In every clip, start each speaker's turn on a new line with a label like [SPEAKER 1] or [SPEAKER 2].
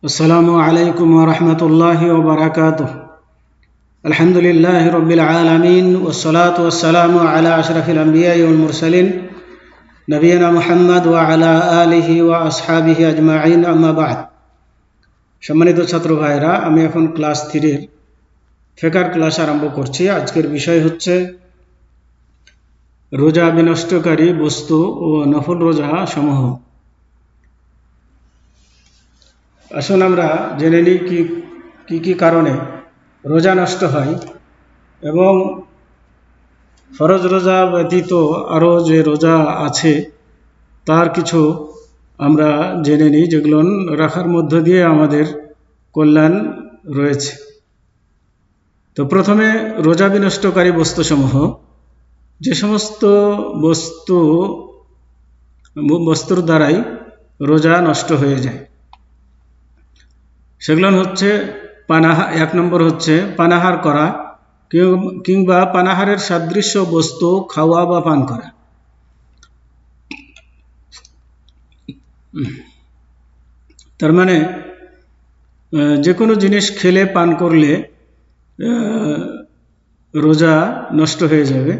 [SPEAKER 1] আসসালামু আলাইকুম ওয়া রাহমাতুল্লাহি ওয়া বারাকাতুহু। আলহামদুলিল্লাহি রাব্বিল আলামিন ওয়াসসালাতু ওয়াসসালামু আলা আশরাফিল আমবিয়াই ওয়াল মুরসালিন নবিয়িনা মুহাম্মদ ওয়া আলা আলিহি ওয়া আসহাবিহি আজমাইন, আম্মা বা'দ। সম্মানিত ছাত্র ভাইরা, আমি এখন ক্লাস 3 এর ফিকহের ক্লাস আরম্ভ করছি। আজকের বিষয় হচ্ছে রোজা বিনষ্টকারী বস্তু ও নফল রোজা সমূহ। আসুন আমরা জেনে নিই কি কারণে রোজা নষ্ট হয় এবং ফরজ রোজা ব্যতীত আরও যে রোজা আছে তার কিছু আমরা জেনে নিই, যেগুলো রাখার মধ্য দিয়ে আমাদের কল্যাণ রয়েছে। তো প্রথমে রোজা বিনষ্টকারী বস্তুসমূহ। যে সমস্ত বস্তুর দ্বারাই রোজা নষ্ট হয়ে যায় সেগুলো হচ্ছে এক নম্বর হচ্ছে পানাহার করা কিংবা পানাহারের সাদৃশ্য বস্তু খাওয়া বা পান করা। তার মানে যে কোনো জিনিস খেলে পান করলে রোজা নষ্ট হয়ে যাবে,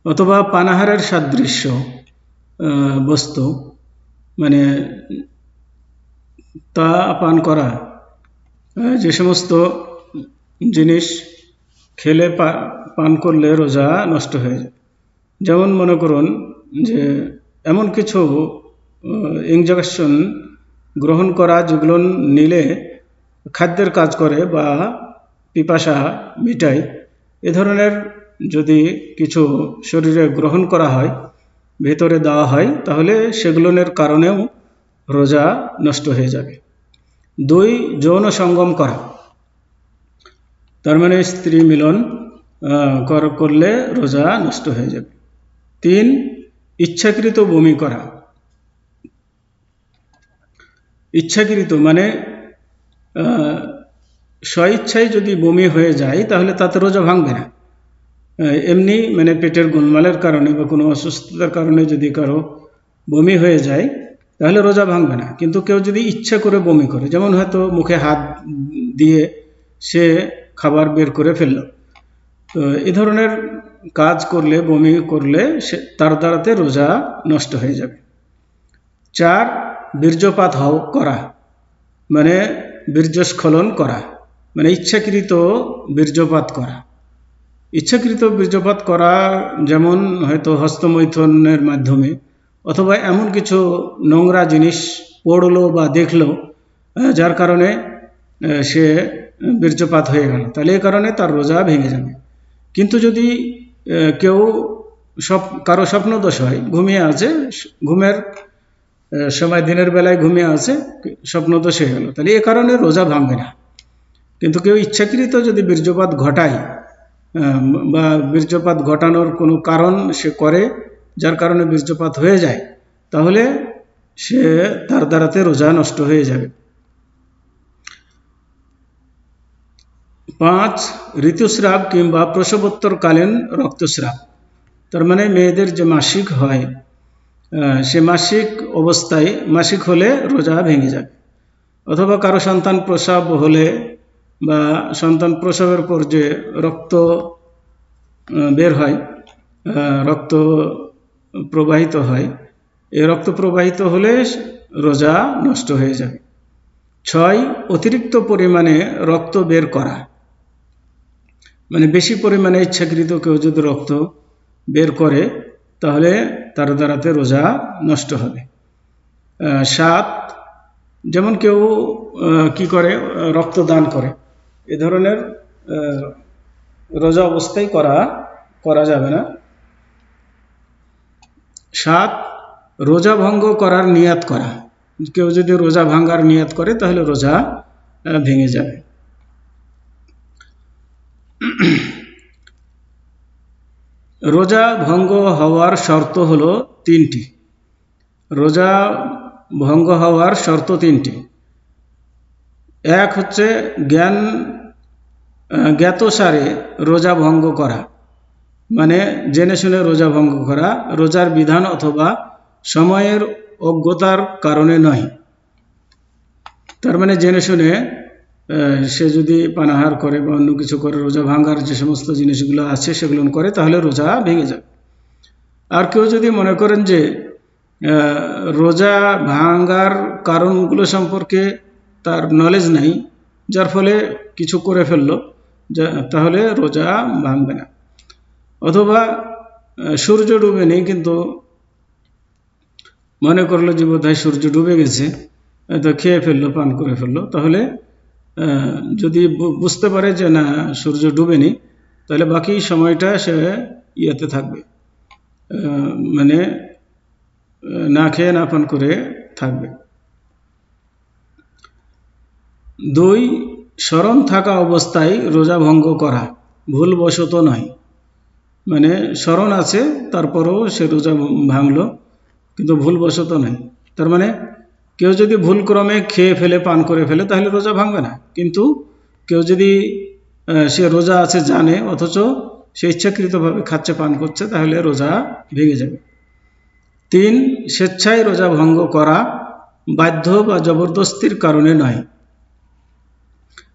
[SPEAKER 1] অথবা পানাহারের সাদৃশ্য বস্তু মানে তা পান করা। যে সমস্ত জিনিস খেলে পান করলে রোজা নষ্ট হয়ে যায়, যেমন মনে করুন যে এমন কিছু ইনজেকশন গ্রহণ করা যেগুলো নিলে খাদ্যের কাজ করে বা পিপাসা মিটায়। এ ধরনের যদি কিছু শরীরে গ্রহণ করা হয়, ভেতরে দেওয়া হয়, তাহলে সেগুলোর কারণেও রোজা নষ্ট হয়ে যাবে। 2, যৌন সঙ্গম করা, তার মানে স্ত্রী মিলন করলে রোজা নষ্ট হয়ে যাবে। 3, ইচ্ছাকৃত বমি করা। ইচ্ছাকৃত মানে স্বইচ্ছায় যদি বমি হয়ে যায় তাহলে তাতে রোজা ভাঙবে না। এমনি মানে পেটের গোলমালের কারণে বা কোনো অসুস্থতার কারণে যদি কারো বমি হয়ে যায় তাহলে রোজা ভাঙবে না। কিন্তু কেউ যদি ইচ্ছা করে বমি করে, যেমন হয়তো মুখে হাত দিয়ে সে খাবার বের করে ফেলল, তো এ ধরনের কাজ করলে, বমি করলে তার দ্বারাতে রোজা নষ্ট হয়ে যাবে। 4, বীর্যপাত করা মানে বীর্যস্খলন করা, মানে ইচ্ছাকৃত বীর্যপাত করা। ইচ্ছাকৃত বীর্যপাত করা যেমন হয়তো হস্তমৈথুনের মাধ্যমে, অথবা এমন কিছু নোংরা জিনিস পড়লো বা দেখলো যার কারণে সে বীর্যপাত হয়ে গেল, তাহলে এই কারণে তার রোজা ভেঙে যাবে। কিন্তু যদি কারো স্বপ্নদোষ হয়, ঘুমিয়ে আছে, ঘুমের সময় দিনের বেলায় ঘুমিয়ে আছে, স্বপ্নদোষ হয়ে গেল, তাহলে এ কারণে রোজা ভাঙবে না। কিন্তু কেউ ইচ্ছাকৃত যদি বীর্যপাত ঘটায় বা বীর্যপাত ঘটানোর কোনো কারণ সে করে, যার কারণে বীর্যপাত হয়ে যায়, তাহলে তার দ্বারাতে রোজা নষ্ট হয়ে যাবে। 5, ঋতুস্রাব কিংবা প্রসবোত্তরকালীন রক্তস্রাব, তার মানে মেয়েদের যে মাসিক হয়, সে মাসিক অবস্থায়, মাসিক হলে রোজা ভেঙে যাবে। অথবা কারো সন্তান প্রসব হলে বা সন্তান প্রসবের পর যে রক্ত বের হয়, রক্ত প্রবাহিত হয়, এই রক্ত প্রবাহিত হলে রোজা নষ্ট হয়ে যাবে। 6, অতিরিক্ত পরিমাণে রক্ত বের করা, মানে বেশি পরিমাণে ইচ্ছাকৃত কেউ যদি রক্ত বের করে তাহলে তার দ্বারাতে রোজা নষ্ট হবে। 7, যেমন কেউ কি করে, রক্ত দান করে, এ ধরনের রোজা অবস্থায় করা যাবে না। 7, রোজা ভঙ্গ করার নিয়াত করা, কেউ যদি রোজা ভাঙ্গার নিয়াত করে তাহলে রোজা ভেঙে যাবে। রোজা ভঙ্গ হওয়ার শর্ত হলো 3টি। রোজা ভঙ্গ হওয়ার শর্ত 3টি। 1 হচ্ছে জ্ঞাতসারে রোজা ভঙ্গ করা, মানে জেনে শুনে রোজা ভঙ্গ করা, রোজার বিধান অথবা সময়ের অজ্ঞতার কারণে নয়। তার মানে জেনে শুনে সে যদি পানাহার করে বা অন্য কিছু করে রোজা ভাঙার যে সমস্ত জিনিসগুলো আছে সেগুলো করে, তাহলে রোজা ভেঙে যাবে। আর কেউ যদি মনে করেন যে রোজা ভাঙার কারণগুলো সম্পর্কে তার নলেজ নাই, যার ফলে কিছু করে ফেললো, তাহলে রোজা ভাঙবে না। অথবা সূর্য ডুবেনি কিন্তু মনে করলো যে বোধহয় সূর্য ডুবে গেছে, তো খেয়ে ফেললো, পান করে ফেললো, তাহলে যদি বুঝতে পারে যে না সূর্য ডুবেনি, তাহলে বাকি সময়টা সে ইয়েতে থাকবে, মানে না খেয়ে না পান করে থাকবে। 2, স্মরণ থাকা অবস্থায় রোজা ভঙ্গ করা, ভুলবশত নয়। মানে স্মরণ আছে তারপরেও সে রোজা ভাঙলো, কিন্তু ভুলবশত নয়। তার মানে কেউ যদি ভুলক্রমে খেয়ে ফেলে, পান করে ফেলে, তাহলে রোজা ভাঙবে না। কিন্তু কেউ যদি সে রোজা আছে জানে, অথচ সে ইচ্ছাকৃতভাবে খাচ্ছে, পান করছে, তাহলে রোজা ভেঙে যাবে। 3, স্বেচ্ছায় রোজা ভঙ্গ করা, বাধ্য বা জবরদস্তির কারণে নয়।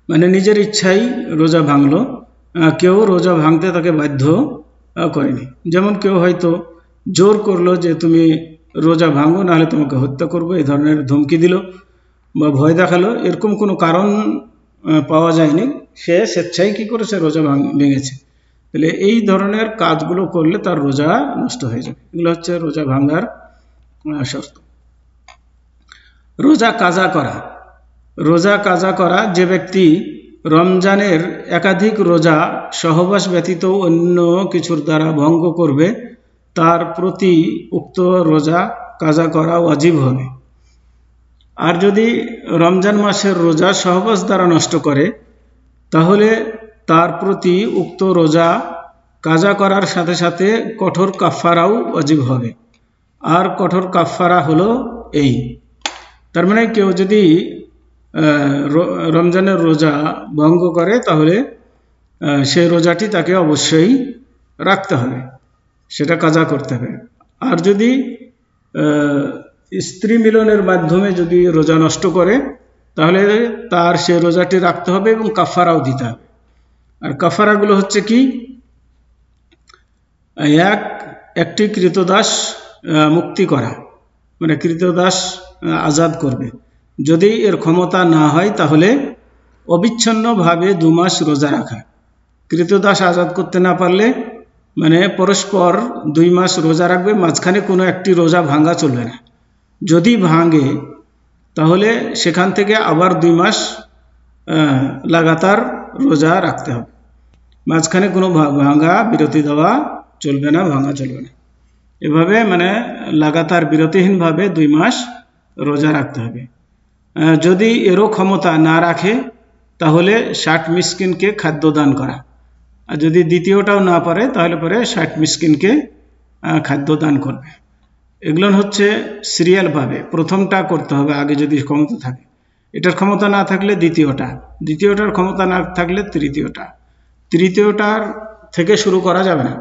[SPEAKER 1] মানে নিজের ইচ্ছাই রোজা ভাঙলো, কেউ রোজা ভাঙতে তাকে বাধ্য করেনি। যেমন কেউ হয়তো জোর করলো যে তুমি রোজা ভাঙো, নাহলে তোমাকে হত্যা করবো, এই ধরনের ধমকি দিল বা ভয় দেখালো, এরকম কোনো কারণ পাওয়া যায়নি, সে স্বেচ্ছায় কি করেছে, রোজা ভেঙেছে। তাহলে এই ধরনের কাজগুলো করলে তার রোজা নষ্ট হয়ে যাবে। এগুলো হচ্ছে রোজা ভাঙার শর্ত। রোজা কাজা করা, রোজা কাজা করা, যে ব্যক্তি রমজানের একাধিক রোজা সহবাস ব্যতীত অন্য কিছুর দ্বারা ভঙ্গ করবে, তার প্রতি উক্ত রোজা কাজা করা ওয়াজিব হবে। আর যদি রমজান মাসের রোজা সহবাস দ্বারা নষ্ট করে, তাহলে তার প্রতি উক্ত রোজা কাজা করার সাথে সাথে কঠোর কাফফারাও ওয়াজিব হবে। আর কঠোর কাফফারা হলো এই, তার মানে কেউ যদি রমজানের রোজা ভঙ্গ করে, তাহলে সেই রোজাটি তাকে অবশ্যই রাখতে হবে, সেটা কাজা করতে হবে। আর যদি স্ত্রী মিলনের মাধ্যমে যদি রোজা নষ্ট করে, তাহলে তার সে রোজাটি রাখতে হবে এবং কাফারাও দিতে হবে। আর কাফারাগুলো হচ্ছে কি, একটি কৃতদাস মুক্তি করা, মানে কৃতদাস আজাদ করবে। যদি এর ক্ষমতা না হয়, তাহলে অবিচ্ছিন্নভাবে 2 মাস রোজা রাখা। কৃতদাস আজাদ করতে না পারলে মানে পরস্পর 2 মাস রোজা রাখবে, মাঝখানে কোনো একটি রোজা ভাঙা চলবে না। যদি ভাঙে, তাহলে সেখান থেকে আবার 2 মাস লাগাতার রোজা রাখতে হবে। মাঝখানে কোনো ভাঙা বিরতি দেওয়া চলবে না, ভাঙা চলবে না। এভাবে মানে লাগাতার বিরতিহীনভাবে 2 মাস রোজা রাখতে হবে। যদি এরও ক্ষমতা না রাখে, তাহলে 60 মিসকিনকে খাদ্য দান করা। আর যদি দ্বিতীয়টাও না পারে, তাহলে পরে 60 মিসকিনকে খাদ্য দান করবে। এগুলো হচ্ছে সিরিয়ালভাবে, প্রথমটা করতে হবে আগে যদি ক্ষমতা থাকে। এটার ক্ষমতা না থাকলে দ্বিতীয়টার ক্ষমতা না থাকলে তৃতীয়টার থেকে শুরু করা যাবে না।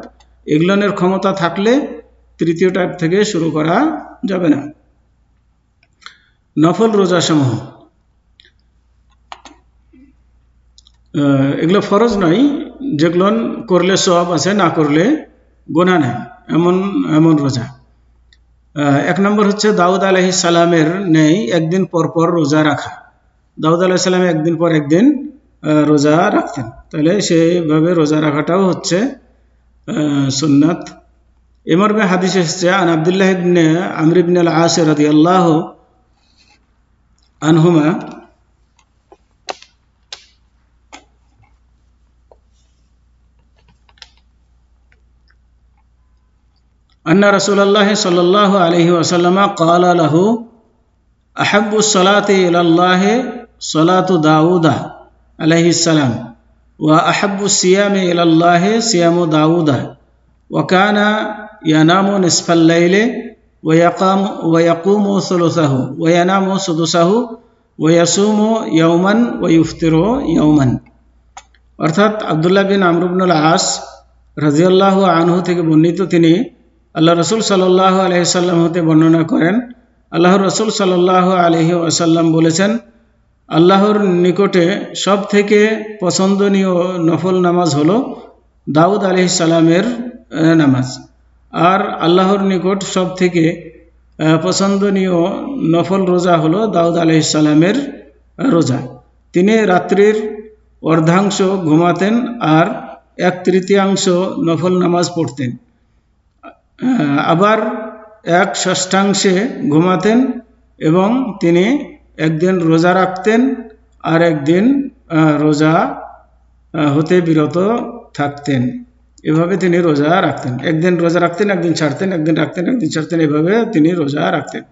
[SPEAKER 1] এগুলোর ক্ষমতা থাকলে তৃতীয়টার থেকে শুরু করা যাবে না। নফল রোজা সমূহ, এগুলো ফরজ নয়, যেগুলো করলে সওয়াব আছে, না করলে গুনাহ নেই, এমন রোজা। 1 নম্বর হচ্ছে দাউদ আলাইহিস সালামের নেই একদিন পর পর রোজা রাখা। দাউদ আলাইহিস সালাম একদিন পর একদিন রোজা রাখতেন, তাহলে সেইভাবে রোজা রাখাটাও হচ্ছে সুন্নাত। এ মর্মে হাদিস এসেছে, আন আব্দুল্লাহ ইবনে আমর ইবনে আল-আস রাদিয়াল্লাহু আনহুমা أن رسول الله صلى الله عليه وسلم قال له أحب الصلاة إلى الله صلاة داود عليه السلام وأحب الصيام إلى الله صيام داود وكان ينام نصف الليل ويقوم ثلثه وينام سدسه ويصوم يوما ويفطر يوما। অর্থাৎ আব্দুল্লাহ বিন আমর ইবনে আল-আস রাদিয়াল্লাহু আনহু থেকে বর্ণিত, তিনি আল্লাহ রসুল সাল্লাল্লাহু আলাইহি ওয়াসাল্লাম হতে বর্ণনা করেন, আল্লাহর রসুল সাল্লাল্লাহু আলাইহি ওয়াসাল্লাম বলেছেন, আল্লাহর নিকটে সব থেকে পছন্দনীয় নফল নামাজ হলো দাউদ আলাইহিস সালামের নামাজ। আর আল্লাহর নিকট সব থেকে পছন্দনীয় নফল রোজা হলো দাউদ আলাইহিস সালামের রোজা। তিনি রাত্রির অর্ধাংশ ঘুমাতেন আর 1/3 নফল নামাজ পড়তেন, আবার 1/6 ঘুমাতেন এবং তিনি একদিন রোজা রাখতেন আর একদিন রোজা হতে বিরত থাকতেন। এভাবে তিনি রোজা রাখতেন, একদিন রোজা রাখতেন একদিন ছাড়তেন, একদিন রাখতেন একদিন ছাড়তেন, এভাবে তিনি রোজা রাখতেন।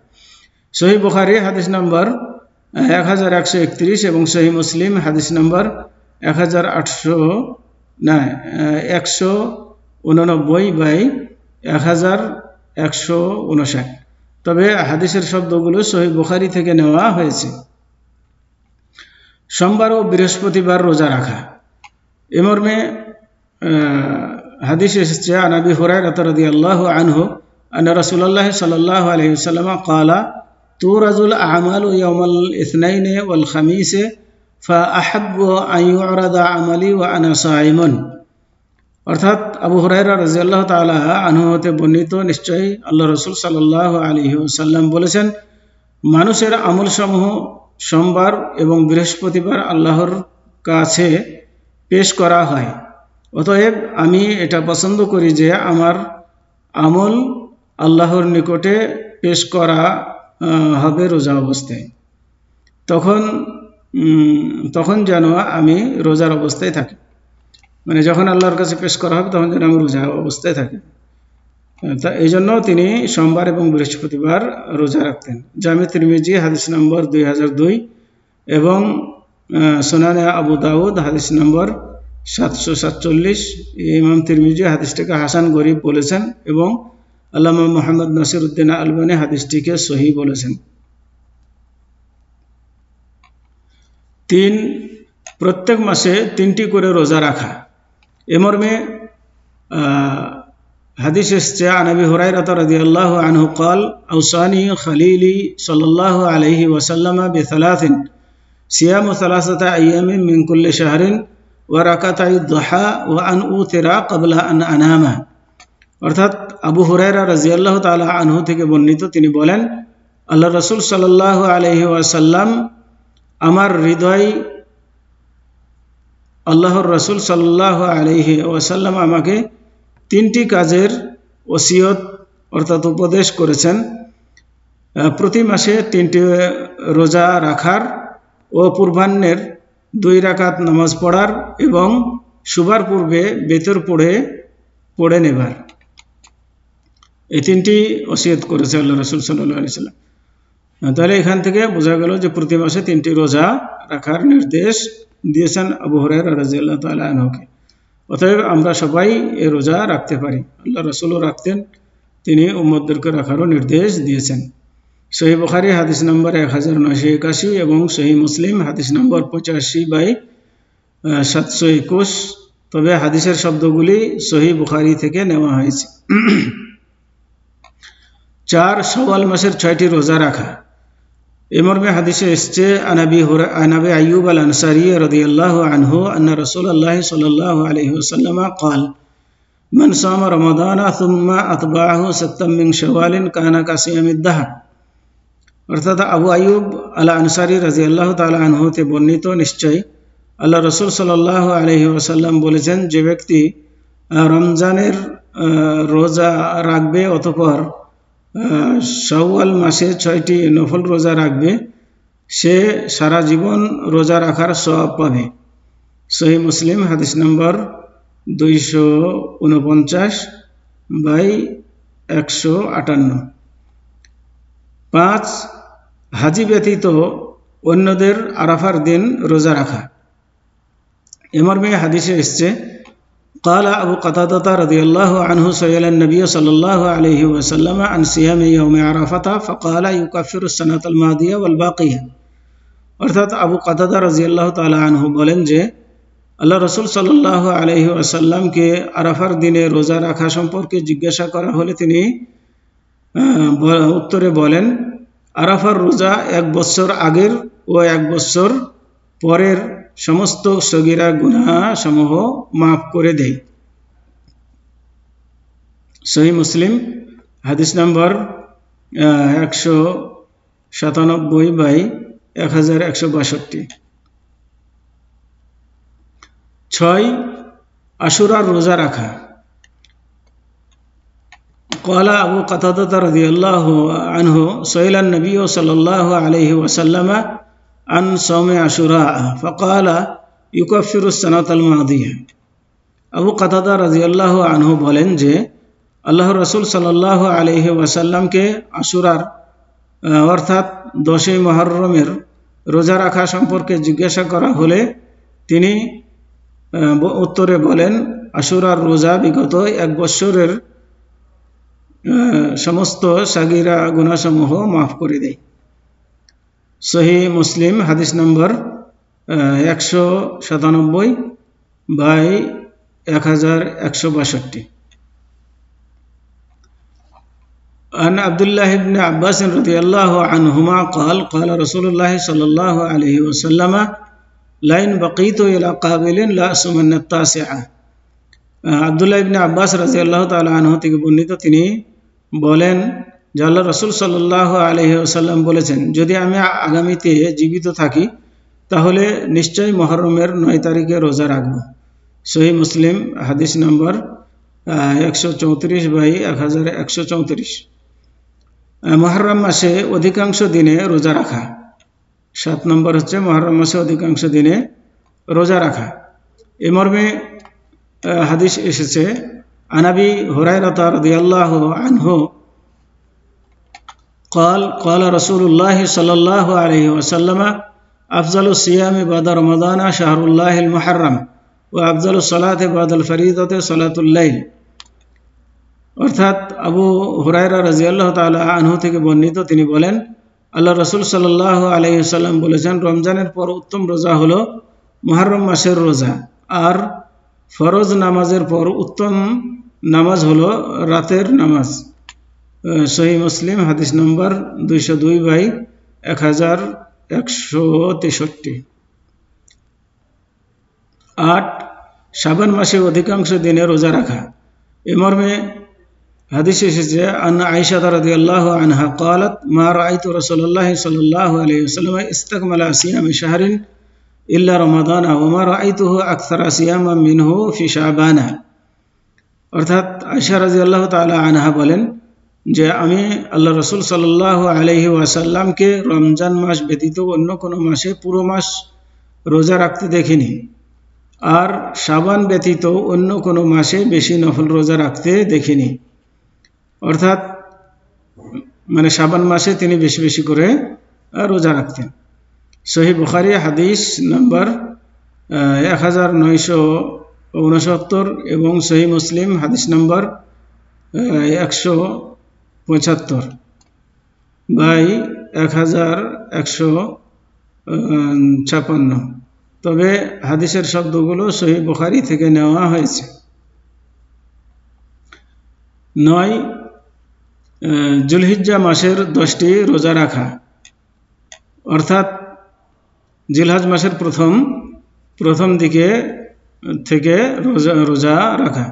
[SPEAKER 1] সহিহ বুখারী হাদিস নম্বর 1131 এবং সহিহ মুসলিম হাদিস নম্বর 189/1159। তবে হাদিসের শব্দগুলো সহিহ বুখারী থেকে নেওয়া হয়েছে। সোমবার ও বৃহস্পতিবার রোজা রাখা। এ মর্মে হাদিস এসেছে, আন আবি হুরায়রা রাদিয়াল্লাহু আনহু আন্না রাসূলুল্লাহ সাল্লাল্লাহু আলাইহি ওয়াসাল্লাম ক্বালা তুরাজুল আমালু ইয়াওমাল ইসনাইনি ওয়াল খামিসে ফাআহাব্বু আন ইউরাদা আমালি ওয়া আনা সাইমুন। অর্থাৎ আবু হুরায়রা রাদিয়াল্লাহু তাআলা আনহু হতে বর্ণিত, নিশ্চয়ই আল্লাহ রাসূল সাল্লাল্লাহু আলাইহি ওয়াসাল্লাম বলেছেন, মানুষের আমলসমূহ সোমবার এবং বৃহস্পতিবার আল্লাহর কাছে পেশ করা হয়। অতএব আমি এটা পছন্দ করি যে আমার আমল আল্লাহর নিকটে পেশ করা হবে রোজা অবস্থায়। তখন যেন আমি রোজার অবস্থায় থাকি, মানে যখন আল্লাহর কাছে পেশ করা হবে তখন যেন আমি রোজা অবস্থায় থাকি। তা এই জন্য তিনি সোমবার এবং বৃহস্পতিবার রোজা রাখতেন। জামে তিরমিজি হাদিস নম্বর 2002 এবং সুনানে আবু দাউদ হাদিস নম্বর 747। ইমাম তিরমিজি হাদিসটিকে হাসান গরীব বলেছেন এবং আল্লামা মুহাম্মদ নাসিরউদ্দিন আলবানী হাদিসটিকে সহিহ বলেছেন। 3. প্রত্যেক মাসে 3টি করে রোজা রাখা। এ মর্মে হাদিস এসেছে, আন আবি হুরায়রা রাদিয়াল্লাহু আনহু قال أوصاني خليلي صلى الله عليه وسلم بثلاث صيام 3 أيام من كل شهر وركعتي الضحى وأن أوتر قبل أن أنام। অর্থাৎ আবু হুরায়রা রাদিয়াল্লাহু তাআলা আনহু থেকে বর্ণিত, তিনি বলেন, আল্লাহ রাসূল সাল্লাল্লাহু আলাইহি ওয়াসাল্লাম আমার হৃদয় আল্লাহর রাসূল সাল্লাল্লাহু আলাইহি ওয়াসাল্লাম আমাকে 3টি কাজের ওসিয়ত অর্থাৎ উপদেশ করেছেন। প্রতি মাসে 3টি রোজা রাখার ও পূর্বাহ্নের 2 রাকাত নামাজ পড়ার এবং শুবার পূর্বে বেতর পড়ে নেবার। এই 3টি ওসিয়ত করেছে আল্লাহ রাসূল সাল্লাল্লাহু আলাইহি ওয়াসাল্লাম। তাহলে এখান থেকে বোঝা গেল যে প্রতি মাসে 3টি রোজা রাখার নির্দেশ দিয়েছেন আবু হুরায়রা রাদিয়াল্লাহু তাআলা আনহুকে। অতএব আমরা সবাই এই রোজা রাখতে পারি। আল্লাহ রাসূলও রাখতেন, তিনি উম্মতদেরকে রাখারও নির্দেশ দিয়েছেন। সহিহ বুখারী হাদিস নম্বর 1981 এবং সহিহ মুসলিম হাদিস নম্বর 85/721। তবে হাদিসের শব্দগুলি সহিহ বুখারী থেকে নেওয়া হয়েছে। 4. শাওয়াল মাসের 6টি রোজা রাখা। এ মর্মে হাদিসে এসেছে, আন আবি আইয়ুব আল আনসারী রাদিয়াল্লাহু আনহু আন্না রাসূলুল্লাহ সাল্লাল্লাহু আলাইহি ওয়াসাল্লাম قال من صام رمضان ثم أتبعه 6 من شوال كان كصيام الدهر। অর্থাৎ আবু আইয়ুব আল আনসারী রাদিয়াল্লাহু তাআলা আনহু তে বর্ণিত, নিশ্চয়ই আল্লাহ রাসূল সাল্লাল্লাহু আলাইহি ওয়াসাল্লাম বলেছেন, যে ব্যক্তি রমজানের রোজা রাখবে অতঃপর শাওয়াল মাসে 6টি নফল রোজা রাখবে, সে সারা জীবন রোজা রাখার সওয়াব পাবে। সহিহ মুসলিম হাদিস নম্বর 249/158। 5. হাজি ব্যতীত অন্যদের আরাফার দিন রোজা রাখা। এ মর্মে হাদিসে এসেছে, قال أبو قتادة رضي الله عنه سئل النبي صلى الله عليه وسلم عن صيام يوم عرفة فقال يكفر السنة الماضية والباقية। অর্থাৎ আবু কাতাদা রাদিয়াল্লাহু তাআলা আনহু বলেন যে আল্লাহ রাসূল সাল্লাল্লাহু আলাইহি ওয়াসাল্লামকে আরাফার দিনে রোজা রাখা সম্পর্কে জিজ্ঞাসা করা হলে তিনি উত্তরে বলেন, আরাফার রোজা 1 বছর আগের ও 1 বছর পরের সমস্ত সগীরা গুনাহ সমূহ মাফ করে দেয়। সহিহ মুসলিম হাদিস নম্বর 197/1162। 6 আশুরার রোজা রাখা। قال أبو قتادة رضي الله عنه سئل النبي صلى الله عليه وسلم عن صوم عاشوراء فقال يكفر السنة الماضية। আবু কাতাদা রাদিয়াল্লাহু আনহু বলেন যে আল্লাহর রাসূল সাল্লাল্লাহু আলাইহি ওয়াসাল্লামকে আশুরার অর্থাৎ 10ই মুহররমের রোজা রাখা সম্পর্কে জিজ্ঞাসা করা হলে তিনি উত্তরে বলেন, আশুরার রোজা বিগত 1 বছরের সমস্ত সাগীরা গুনাহসমূহ মাফ করে দেয়। সহিহ মুসলিম হাদিস নম্বর 197/1162। عن عبد الله بن عباس رضي الله عنهما قال قال رسول الله صلى الله عليه وسلم لئن بقيت إلى قابل لأصومن التاسعة। আব্দুল্লাহ ইবনে আব্বাস রাদিয়াল্লাহু তাআলা আনহু থেকে বর্ণিত, তিনি বলেন যে আল্লাহ রাসূল সাল্লাল্লাহু আলাইহি ওয়াসাল্লাম বলেছেন, যদি আমি আগামীতে জীবিত থাকি তাহলে নিশ্চয়ই মুহররমের 9 তারিখে রোজা রাখব। সহিহ মুসলিম হাদিস নম্বর 134/1134। মুহররম মাসে অধিকাংশ দিনে রোজা রাখা। 7 নম্বর হচ্ছে মুহররম মাসে অধিকাংশ দিনে রোজা রাখা। এই মর্মে হাদিস এসেছে, আনাবি হুরায়রা রাদিয়াল্লাহু আনহু قال قال رسول الله صلى الله عليه وسلم أفضل الصيام بعد رمضان شهر الله المحرم وأفضل الصلاة بعد الفريضة صلاة الليل। অর্থাৎ আবু হুরায়রা রাদিয়াল্লাহু তাআলা আনহু থেকে বর্ণিত, তিনি বলেন আল্লাহ রাসূল সাল্লাল্লাহু আলাইহি ওয়াসাল্লাম বলেছেন, রমজানের পর উত্তম রোজা হলো মুহররম মাসের রোজা, আর ফরজ নামাজের পর উত্তম নামাজ হলো রাতের নামাজ। সহিহ মুসলিম হাদিস নম্বর 202/1163। 8 শাবান মাসে অধিকাংশ দিনে রোজা রাখা। এ মর্মে হাদিস এসেছে, আন আয়েশা রাদিয়াল্লাহু আনহা قالت ما رأيت رسول الله صلى الله عليه وسلم استكمل صيام شهر إلا رمضان وما رأيته أكثر صياما منه في شعبان। অর্থাৎ আয়েশা রাদিয়াল্লাহু তাআলা আনহা বলেন যে আমি আল্লাহ রাসূল সাল্লাল্লাহু আলাইহি ওয়াসাল্লামকে রমজান মাস ব্যতীত অন্য কোনো মাসে পুরো মাস রোজা রাখতে দেখিনি, আর শাবান ব্যতীত অন্য কোনো মাসে বেশি নফল রোজা রাখতে দেখিনি। অর্থাৎ মানে শাবান মাসে তিনি বেশি বেশি করে রোজা রাখতেন। সহিহ বুখারী হাদিস নম্বর 1969 এবং সহিহ মুসলিম হাদিস নম্বর 175/1156। তবে হাদিসের শব্দগুলো সহিহ বুখারী থেকে নেওয়া হয়েছে। 9 যুলহিজ্জা মাসের 10টি রোজা রাখা। অর্থাৎ জিলহজ মাসের প্রথম দিকে থেকে রোজা রাখা।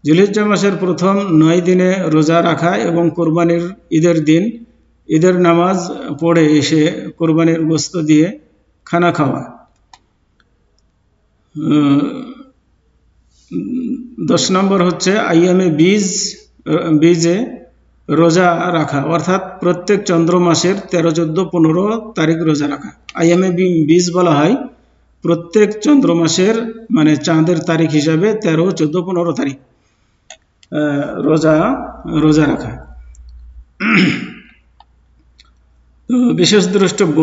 [SPEAKER 1] যুলহিজ্জা মাসের প্রথম 9 দিনে রোজা রাখা এবং কোরবানির ঈদের দিন ঈদের নামাজ পড়ে এসে কোরবানির গোশত দিয়ে খানা খাওয়া। 10 নম্বর হচ্ছে আইয়ামে বীজে রোজা রাখা, অর্থাৎ প্রত্যেক চন্দ্র মাসের 13, 14, 15 তারিখ রোজা রাখা। আইয়ামে বীজ বলা হয় প্রত্যেক চন্দ্র মাসের মানে চাঁদের তারিখ হিসাবে 13, 14, 15 তারিখ রোজা রাখা। তো বিশেষ দ্রষ্টব্য,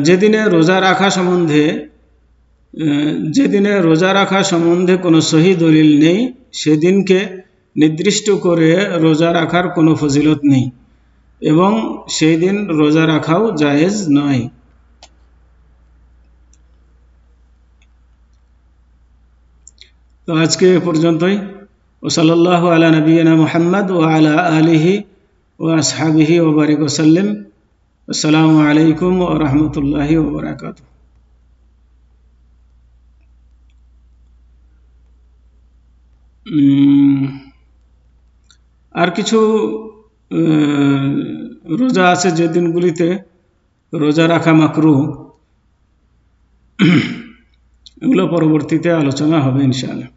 [SPEAKER 1] যেদিনে রোজা রাখা সম্বন্ধে কোনো সহি দলিল নেই সেদিনকে নির্দিষ্ট করে রোজা রাখার কোনো ফজিলত নেই এবং সেই দিন রোজা রাখাও জায়েজ নয়। তো আজকে এ পর্যন্তই। ওয়াসাল্লাল্লাহু আলা নবিয়িনা মুহাম্মদ ওয়া আলা আলিহি ওয়া আসহাবিহি ওয়া বারিক ওয়া সাল্লাম। আসসালামু আলাইকুম ওয়া রাহমাতুল্লাহি ওয়া বারাকাতুহু। আর কিছু রোজা আছে যে দিনগুলিতে রোজা রাখা মাকরুহ, এগুলো পরবর্তীতে আলোচনা হবে ইনশাআল্লাহ।